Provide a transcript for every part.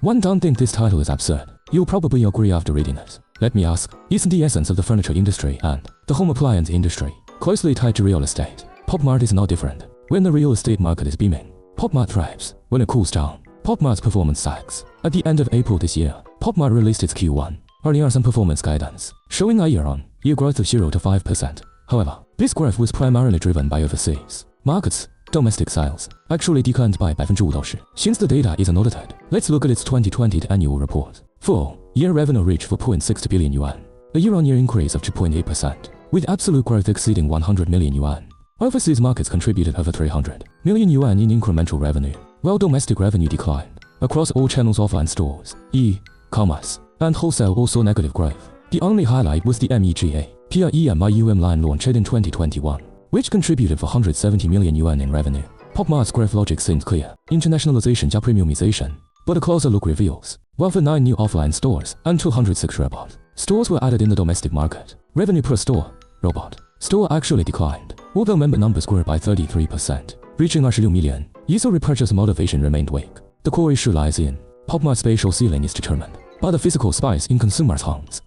One don't think this title is absurd. You'll probably agree after reading it. Let me ask, isn't the essence of the furniture industry and the home appliance industry closely tied to real estate? Pop Mart is no different. When the real estate market is beaming, Pop Mart thrives. When it cools down, Pop Mart's performance sags. At the end of April this year, Pop Mart released its Q1 2023 performance guidance, showing a year-on-year growth of 0 to 5%. However, this growth was primarily driven by overseas markets. Domestic sales actually declined by 5%. Since the data is unaudited, let's look at its 2020 annual report. Full-year revenue reached 4.6 billion yuan, a year-on-year increase of 2.8%, with absolute growth exceeding 100 million yuan. Overseas markets contributed over 300 million yuan in incremental revenue, while domestic revenue declined. Across all channels, offline stores, e-commerce, and wholesale all saw negative growth. The only highlight was the MEGA PREMIUM line launched in 2021, which contributed 470 million yuan in revenue. Pop Mart's growth logic seemed clear: internationalization加 premiumization. But a closer look reveals, while for 9 new offline stores and 206 robot stores were added in the domestic market, revenue per store robot store actually declined, although member numbers grew by 33%, reaching 26 million. User repurchase motivation remained weak. The core issue lies in Pop Mart's spatial ceiling is determined by the physical space in consumers' homes.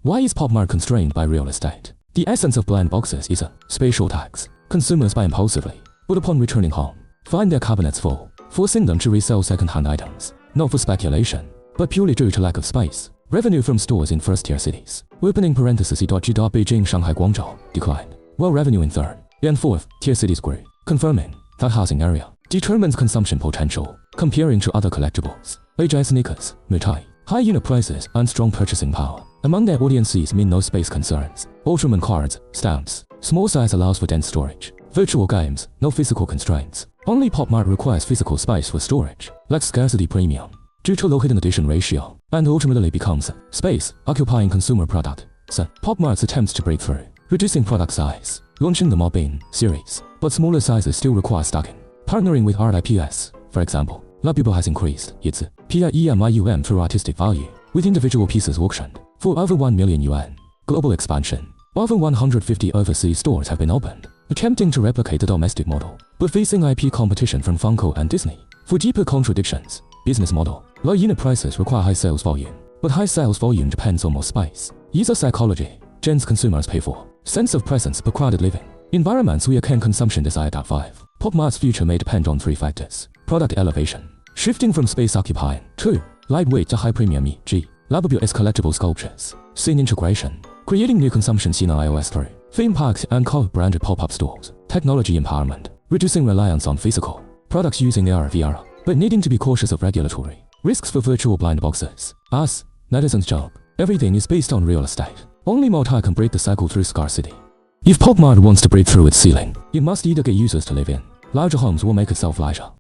Why is Pop Mart constrained by real estate? The essence of blind boxes is a spatial tax. Consumers buy impulsively, but upon returning home, find their cabinets full, forcing them to resell second-hand items, not for speculation, but purely due to lack of space. Revenue from stores in first-tier cities, opening parenthesis e.g. Beijing, Shanghai, Guangzhou, declined, while revenue in third and fourth-tier cities grew, confirming that housing area determines consumption potential. Comparing to other collectibles, HI sneakers, mitai, high unit prices, and strong purchasing power among their audiences mean no space concerns. Ultraman cards, stamps, small size allows for dense storage. Virtual games, no physical constraints. Only Pop Mart requires physical space for storage, like scarcity premium, due to low hidden addition ratio, and ultimately becomes a space occupying consumer product. So, Pop Mart's attempts to break through, reducing product size, launching the Mobbing series, but smaller sizes still require stocking. Partnering with RIPS, for example, Labubu has increased its PREMIUM through artistic value, with individual pieces auctioned for over 1 million yuan. Global expansion. Over 150 overseas stores have been opened, attempting to replicate the domestic model, but facing IP competition from Funko and Disney. For deeper contradictions, business model. Low unit prices require high sales volume, but high sales volume depends on more space. User psychology. Gens consumers pay for sense of presence per crowded living environments where can consumption desired at 5. Pop Mart's future may depend on 3 factors. Product elevation, shifting from space occupying to lightweight to high premium e.g. Labubu's collectible sculptures. Scene integration, creating new consumption scene on iOS through theme parks and co-branded pop-up stores. Technology empowerment, reducing reliance on physical products using AR VR, but needing to be cautious of regulatory risks for virtual blind boxes. As netizens' job, everything is based on real estate. Only Mart can break the cycle through scarcity. If Pop Mart wants to break through its ceiling, it must either get users to live in larger homes or make itself larger.